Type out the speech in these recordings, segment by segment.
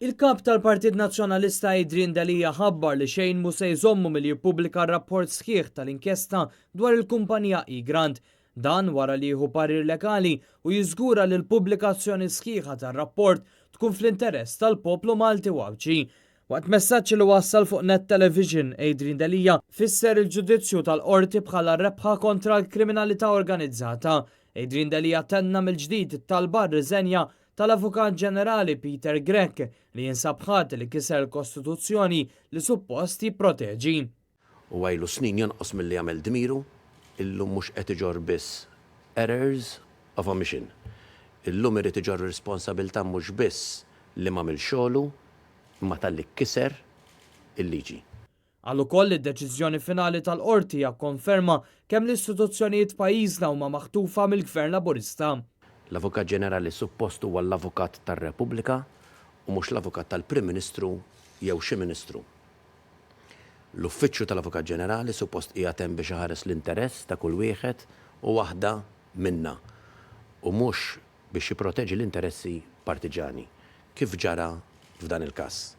Il-Kap tal-Partit Nazzjonalista Adrian Delia ħabbar li xejn mu se jżommu milli jippubblika r-rapport sħiħ tal-Inkjesta dwar il-kumpanija Egrant. Dan wara li jieħu parir legali u jiżgura li l-pubblikazzjoni sħiħa tar-rapport tkun fl-interess tal-poplu Malti u Awċi. Waqt messaġġ li wassal fuq net television, Adrian Delia fisser il-ġudizzju tal-Qorti bħala rebħa kontra l-kriminalità organizzata. Adrian Delia tenna mill-ġdid it-talba r-riżenja tal-Avukat Ġenerali Grek li jinsab ħadd li kiser l-Kostituzzjoni li suppost jipproteġi. U għajlu snin jonqos milli jagħmel dmiru, illum mhux qed iġor biss errors of omission. Illum irid iġor responsabilità mhux biss li m'għamil xogħlu, imma tal-li kiser il-liġi. Għal ukoll id-deċiżjoni finali tal-Qorti jakkonferma kemm l-istituzzjonijiet pajjiżna huma maħtufa mill-Gvern Laburista. L-Avukat Ġenerali suppost huwa l-Avukat tar-Repubblika u mhux l-Avukat tal-Prim Ministru jew xi Ministru. L-Uffiċċju tal-Avukat Ġenerali suppost qiegħed hemm biex iħares l-interess ta' kull wieħed u waħda minna u mhux biex jipproteġi l-interessi partiġani kif ġara f'dan il-każ.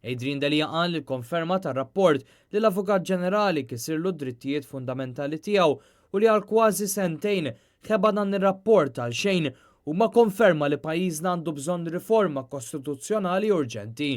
Adrian Delia qal li konferma tar-rapport li l-Avukat Ġenerali kisirlu d-drittijiet fundamentali tiegħu u li għal kważi sentejn ħeba dan ir-rapport għal xejn u ma konferma li pajjiżna għandu bżonn riforma kostituzzjonali urġenti.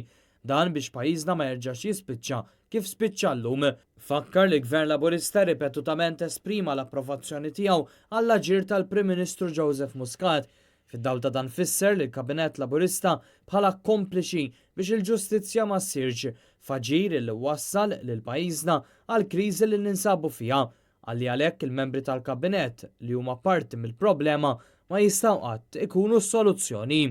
Dan biex pajjiżna ma jerġax jispiċċa kif spiċċa llum. Fakkar li Gvern Laburista ripetutament esprima l-approvazzjoni tiegħu għall-aġir tal-Prim Ministru Joseph Muscat. Fid-dawl ta' dan fisser li l-Kabinett Laburista bħala kompliċi biex il-ġustizzja ma ssirx faġir li wassal lil pajjiżna għal kriżi li ninsabu fiha. Għalli għalhekk il-membri tal-Kabinett li huma parti mill-problema ma jistgħu qatt ikunu s-soluzzjoni.